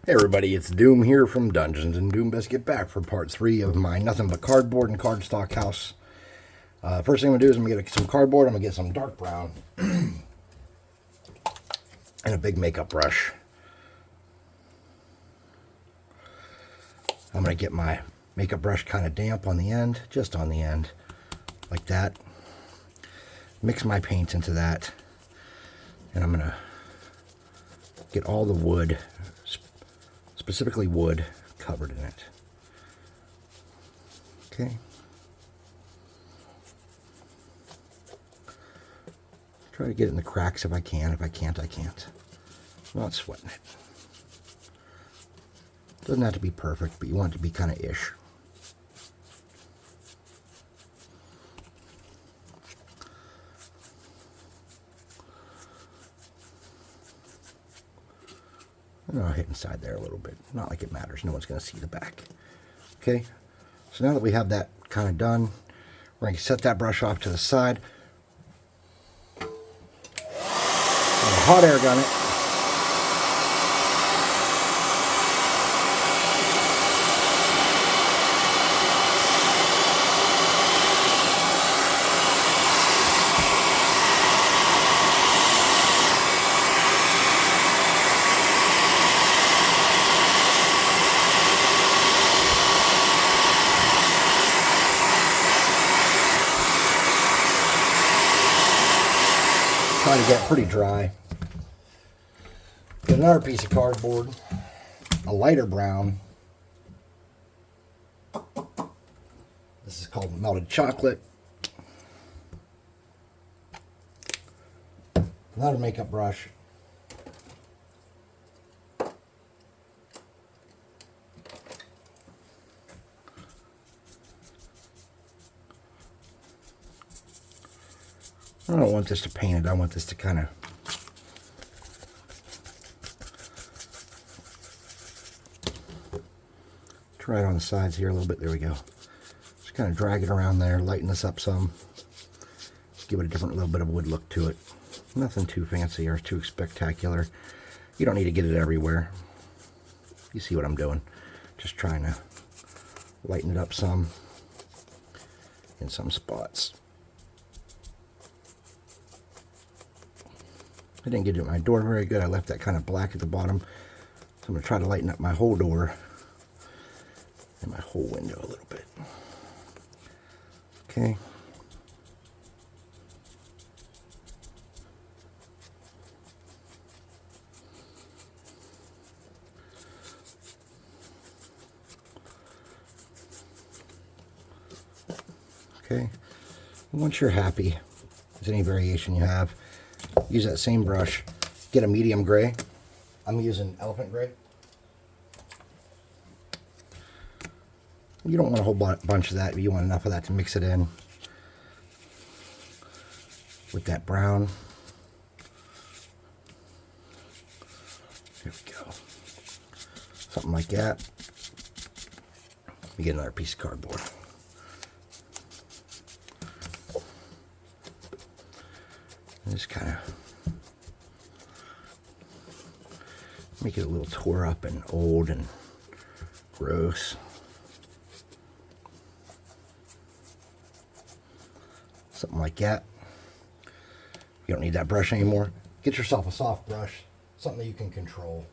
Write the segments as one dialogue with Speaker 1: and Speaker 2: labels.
Speaker 1: Hey everybody, it's Doom here from Dungeons and Doom Biscuit, back for part 3 of my nothing but cardboard and cardstock house. First thing I'm going to do is I'm going to get some cardboard. I'm going to get some dark brown and a big makeup brush. I'm going to get my makeup brush kind of damp on the end, just on the end, like that. Mix my paint into that, and I'm going to get all the wood, specifically wood, covered in it. Okay. Try to get it in the cracks if I can. If I can't, I can't. I'm not sweating it. Doesn't have to be perfect, but you want it to be kind of ish. And I'll hit inside there a little bit. Not like it matters. No one's going to see the back. Okay. So now that we have that kind of done, we're going to set that brush off to the side. Hot air gun it. Try to get pretty dry. Get another piece of cardboard, a lighter brown. This is called melted chocolate. Another makeup brush. I don't want this to paint it. I want this to kind of try it on the sides here a little bit. There we go. Just kind of drag it around there, lighten this up some. Give it a different little bit of wood look to it. Nothing too fancy or too spectacular. You don't need to get it everywhere. You see what I'm doing. Just trying to lighten it up some in some spots. I didn't get it at my door very good. I left that kind of black at the bottom. So I'm going to try to lighten up my whole door and my whole window a little bit. Okay. Okay. Once you're happy, if there's any variation you have, use that same brush. Get a medium gray. I'm using elephant gray. You don't want a whole bunch of that. You want enough of that to mix it in with that brown. There we go. Something like that. Let me get another piece of cardboard. And just kind of make it a little tore up and old and gross. Something like that. You don't need that brush anymore. Get yourself a soft brush, something that you can control.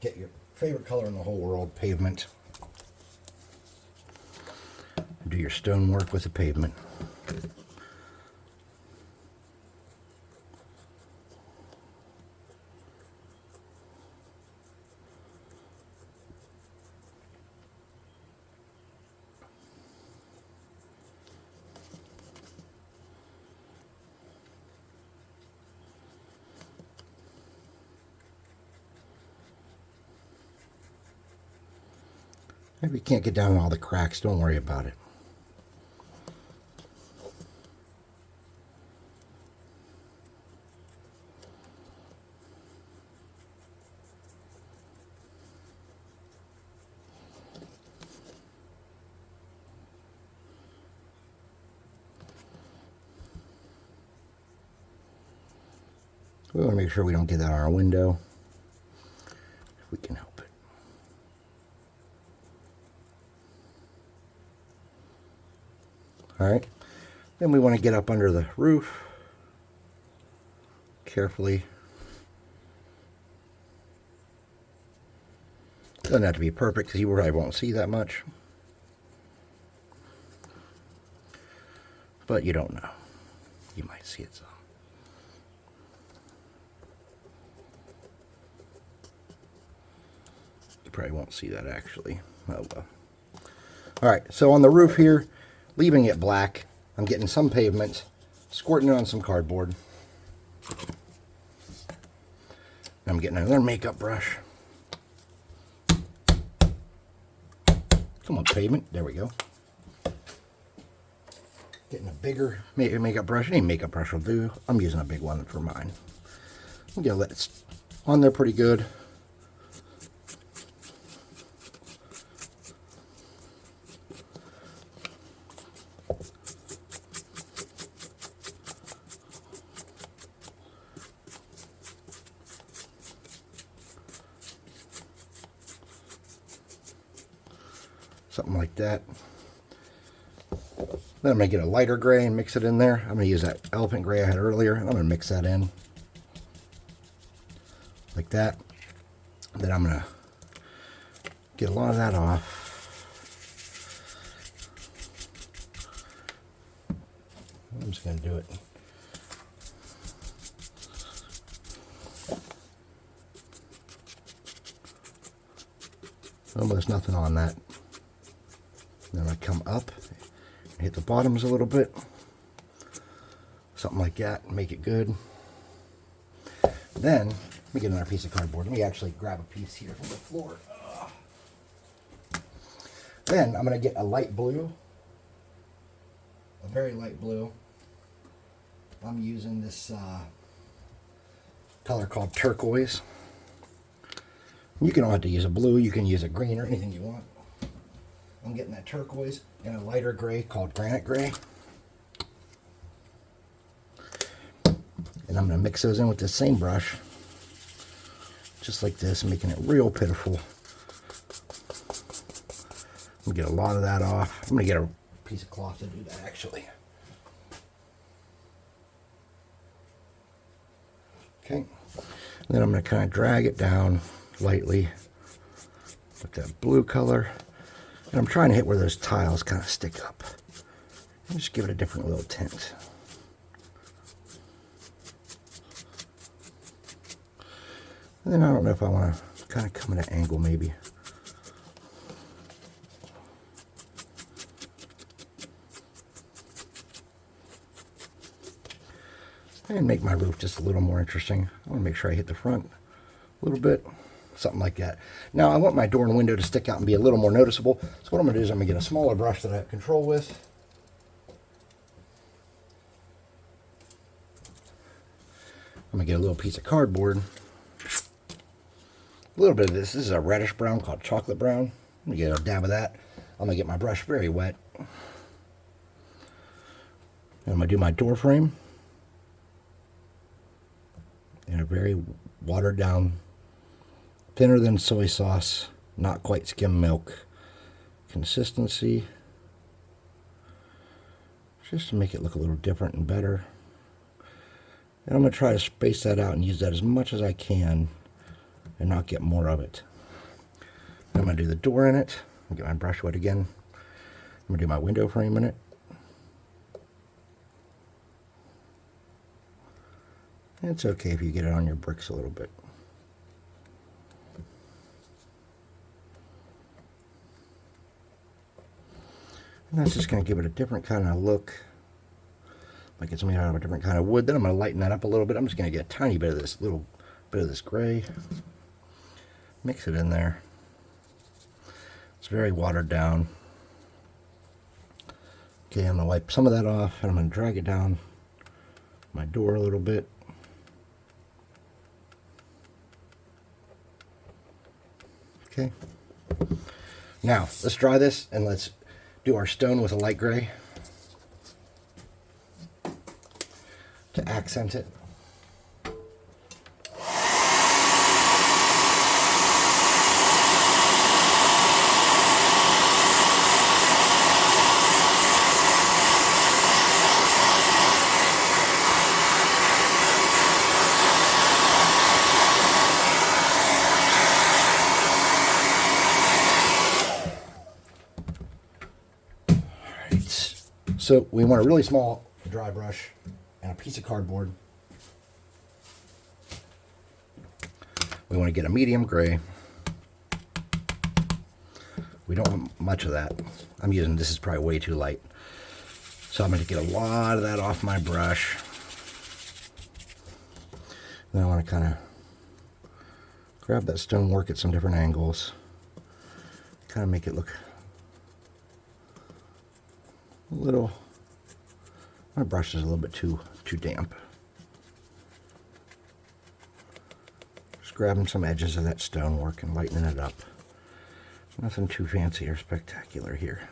Speaker 1: Get your favorite color in the whole world, pavement. Do your stonework with the pavement. If you can't get down in all the cracks, don't worry about it. We want to make sure we don't get that on our window. if we can help it. All right, then we want to get up under the roof carefully. Doesn't have to be perfect because you probably won't see that much, but you don't know. You might see it some. You probably won't see that actually. Oh well. All right, so on the roof here, leaving it black, I'm getting some pavement, squirting it on some cardboard. I'm getting another makeup brush. Come on, pavement. There we go. Getting a bigger makeup brush. Any makeup brush will do. I'm using a big one for mine. I'm going to let it on there pretty good. Something like that. Then I'm going to get a lighter gray and mix it in there. I'm going to use that elephant gray I had earlier. I'm going to mix that in. Like that. Then I'm going to get a lot of that off. I'm just going to do it. Oh, there's nothing on that. Then I come up and hit the bottoms a little bit. Something like that. Make it good. Then, let me get another piece of cardboard. Let me actually grab a piece here from the floor. Then, I'm going to get a light blue. A very light blue. I'm using this color called turquoise. You can have to use a blue. You can use a green or anything you want. I'm getting that turquoise and a lighter gray called granite gray. And I'm going to mix those in with the same brush. Just like this, making it real pitiful. I'm going to get a lot of that off. I'm going to get a piece of cloth to do that actually. Okay. And then I'm going to kind of drag it down lightly with that blue color. And I'm trying to hit where those tiles kind of stick up. And just give it a different little tint. And then I don't know if I want to kind of come at an angle maybe. And make my roof just a little more interesting. I want to make sure I hit the front a little bit. Something like that. Now I want my door and window to stick out and be a little more noticeable. So what I'm going to do is I'm going to get a smaller brush that I have control with. I'm going to get a little piece of cardboard. A little bit of this. This is a reddish brown called chocolate brown. I'm going to get a dab of that. I'm going to get my brush very wet. And I'm going to do my door frame in a very watered down, thinner than soy sauce, not quite skim milk consistency, just to make it look a little different and better. And I'm going to try to space that out and use that as much as I can and not get more of it. I'm going to do the door in it. I'll get my brush wet again. I'm going to do my window frame in it. It's okay if you get it on your bricks a little bit. And that's just going to give it a different kind of look, like it's made out of a different kind of wood. Then I'm going to lighten that up a little bit. I'm just going to get a tiny bit of this, little bit of this gray, mix it in there. It's very watered down. Okay, I'm going to wipe some of that off, and I'm going to drag it down my door a little bit. Okay. Now, let's dry this, and let's do our stone with a light gray to accent it. So we want a really small dry brush and a piece of cardboard. We want to get a medium gray. We don't want much of that. I'm using, this is probably way too light. So I'm going to get a lot of that off my brush. Then I want to kind of grab that stonework at some different angles. Kind of make it look a little, my brush is a little bit too damp. Just grabbing some edges of that stonework and lightening it up. Nothing too fancy or spectacular here.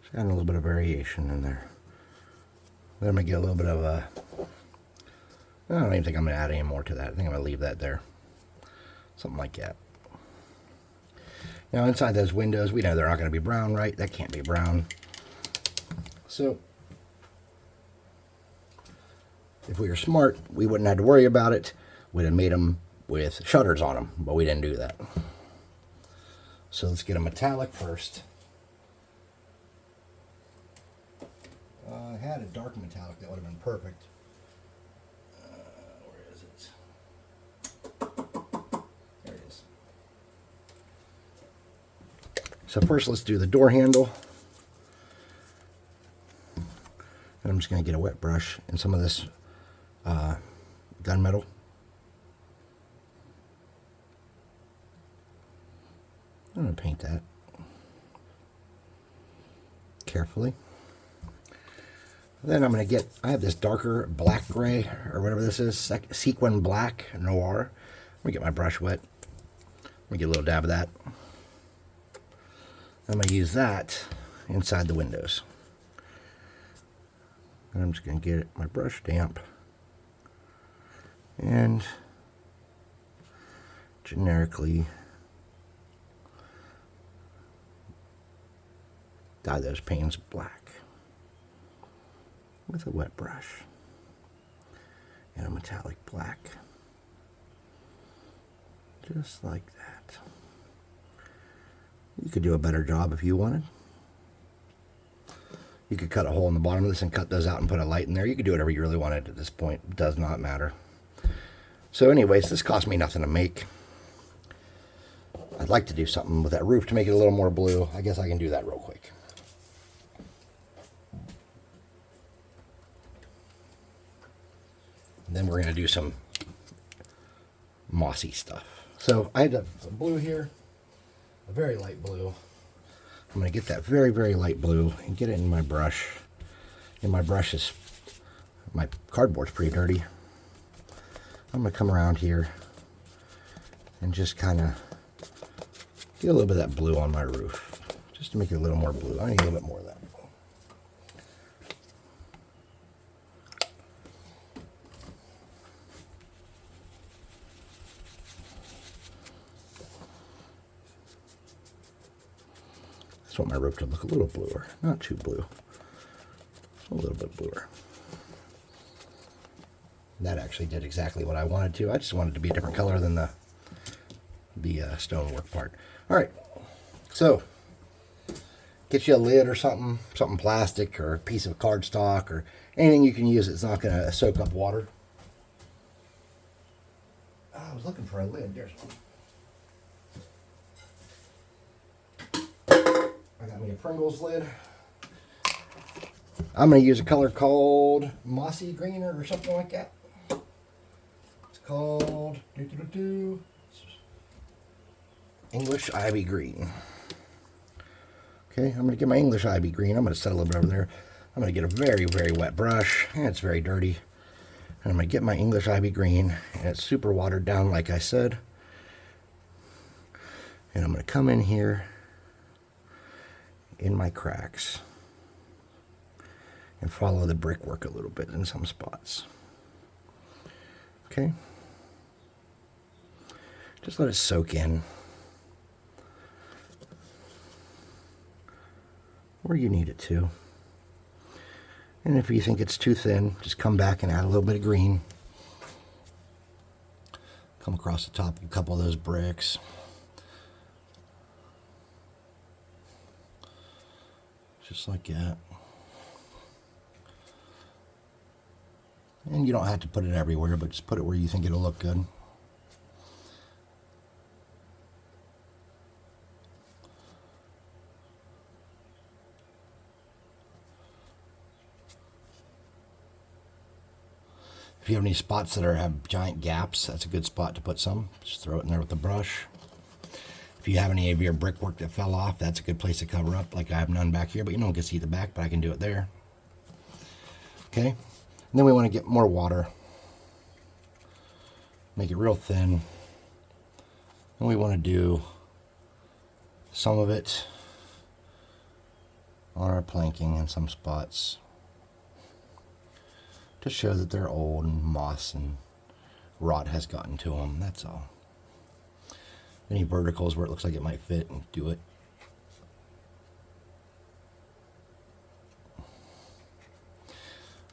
Speaker 1: Just adding a little bit of variation in there. Then I'm going to get a little bit of a, I don't even think I'm going to add any more to that. I think I'm going to leave that there. Something like that. Now inside those windows, we know they're not going to be brown, right? That can't be brown. So if we were smart, we wouldn't have to worry about it. We'd have made them with shutters on them, but we didn't do that. So let's get a metallic first. I had a dark metallic that would have been perfect. Where is it? There it is. So first let's do the door handle. And I'm just going to get a wet brush and some of this gunmetal. I'm going to paint that carefully. Then I'm going to get, I have this darker black gray, or whatever this is, sequin black noir. I'm going to get my brush wet. I'm going to get a little dab of that. I'm going to use that inside the windows. And I'm just going to get my brush damp. And generically dye those panes black with a wet brush and a metallic black, just like that. You could do a better job if you wanted. You could cut a hole in the bottom of this and cut those out and put a light in there. You could do whatever you really wanted at this point. It does not matter. So anyways, this cost me nothing to make. I'd like to do something with that roof to make it a little more blue. I guess I can do that real quick. And then we're going to do some mossy stuff. So I had some blue here, a very light blue. I'm going to get that very, very light blue and get it in my brush. And my brush is, my cardboard's pretty dirty. I'm going to come around here and just kind of get a little bit of that blue on my roof, just to make it a little more blue. I need a little bit more of that. I just want my roof to look a little bluer, not too blue, a little bit bluer. That actually did exactly what I wanted to. I just wanted it to be a different color than the stonework part. All right, so get you a lid or something plastic or a piece of cardstock or anything you can use that's not going to soak up water. Oh, I was looking for a lid. There's one. I got me a Pringles lid. I'm going to use a color called Mossy Green or something like that. It's called English Ivy Green. Okay, I'm going to get my English Ivy Green. I'm going to set a little bit over there. I'm going to get a very, very wet brush. And it's very dirty. And I'm going to get my English Ivy Green. And it's super watered down, like I said. And I'm going to come in here in my cracks and follow the brickwork a little bit in some spots. Okay? Just let it soak in. Where you need it to. And if you think it's too thin, just come back and add a little bit of green. Come across the top of a couple of those bricks. Just like that. And you don't have to put it everywhere, but just put it where you think it'll look good. If you have any spots that have giant gaps, that's a good spot to put some. Just throw it in there with the brush. If you have any of your brickwork that fell off, that's a good place to cover up. Like I have none back here, but you don't get to see the back, but I can do it there. Okay, and then we want to get more water. Make it real thin. And we want to do some of it on our planking in some spots to show that they're old and moss and rot has gotten to them. That's all. Any verticals where it looks like it might fit, and do it.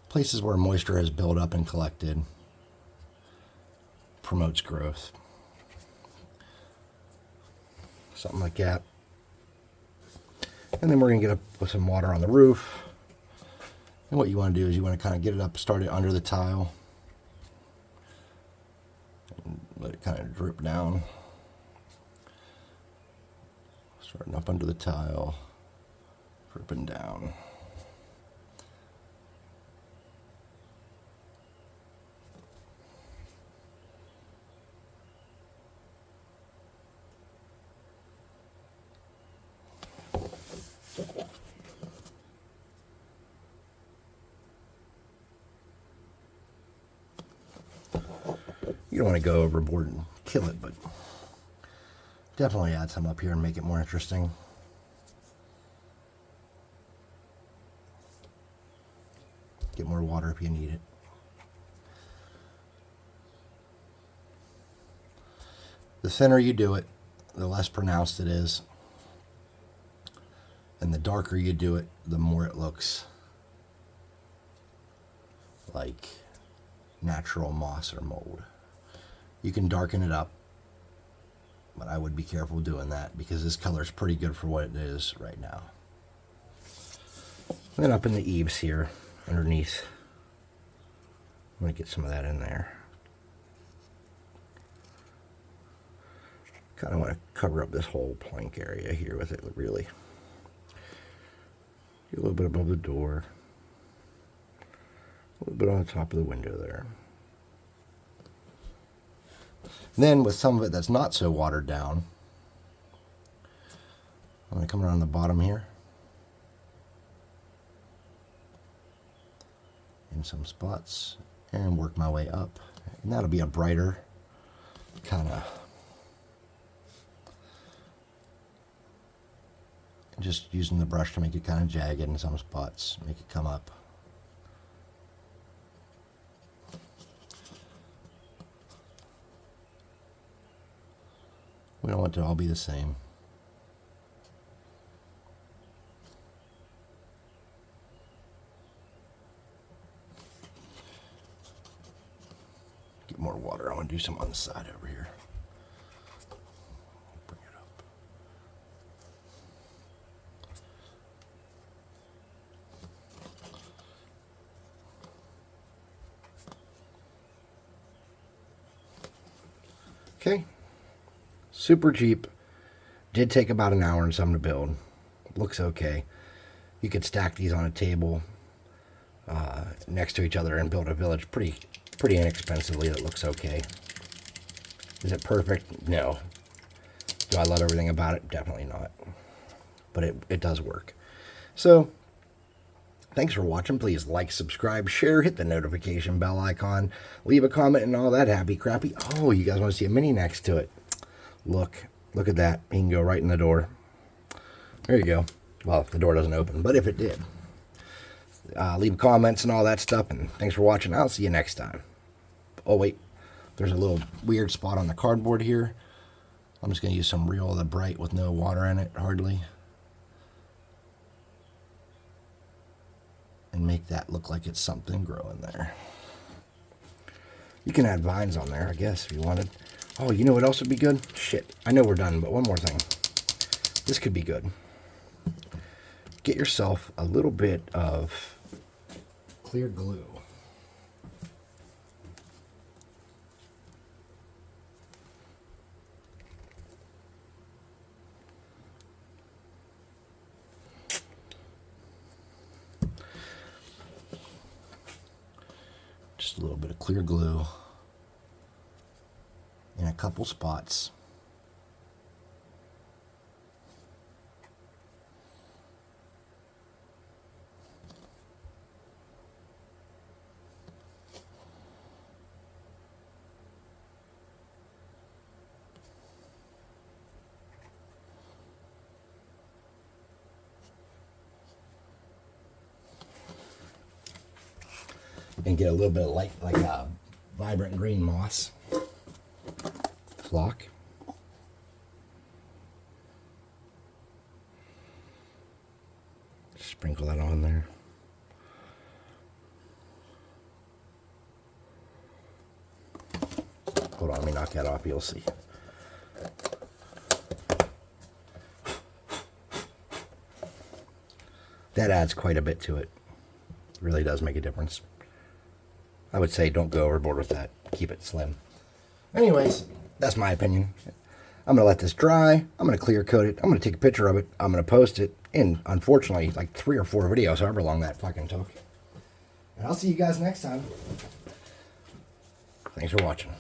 Speaker 1: Places where moisture has built up and collected promotes growth. Something like that. And then we're going to get up with some water on the roof. And what you want to do is you want to kind of get it up, start it under the tile. And let it kind of drip down. Starting up under the tile, dripping down. You don't want to go overboard and kill it, but definitely add some up here and make it more interesting. Get more water if you need it. The thinner you do it, the less pronounced it is. And the darker you do it, the more it looks like natural moss or mold. You can darken it up, but I would be careful doing that because this color is pretty good for what it is right now. And then up in the eaves here, underneath, I'm going to get some of that in there. Kind of want to cover up this whole plank area here with it, really. Get a little bit above the door, a little bit on the top of the window there. Then with some of it that's not so watered down, I'm going to come around the bottom here in some spots and work my way up. And that'll be a brighter kind of, just using the brush to make it kind of jagged in some spots, make it come up. We don't want it to all be the same. Get more water. I want to do some on the side over here. Bring it up. Okay. Super cheap. Did take about an hour and some to build. Looks okay. You could stack these on a table next to each other and build a village pretty inexpensively. That looks okay. Is it perfect? No. Do I love everything about it? Definitely not. But it does work. So, thanks for watching. Please like, subscribe, share, hit the notification bell icon, leave a comment and all that happy crappy. Oh, you guys want to see a mini next to it? Look at that. You can go right in the door. There you go. Well, if the door doesn't open, but if it did. Leave comments and all that stuff, and thanks for watching. I'll see you next time. Oh, wait. There's a little weird spot on the cardboard here. I'm just going to use some Real the Bright with no water in it, hardly. And make that look like it's something growing there. You can add vines on there, I guess, if you wanted. Oh, you know what else would be good? Shit, I know we're done, but one more thing. This could be good. Get yourself a little bit of clear glue. Just a little bit of clear glue in a couple spots. And get a little bit of light, like a vibrant green moss flock. Sprinkle that on there. Hold on, let me knock that off, you'll see. That adds quite a bit to it. Really does make a difference. I would say don't go overboard with that. Keep it slim. Anyways, that's my opinion. I'm going to let this dry. I'm going to clear coat it. I'm going to take a picture of it. I'm going to post it in, unfortunately, like 3 or 4 videos, however long that fucking took. And I'll see you guys next time. Thanks for watching.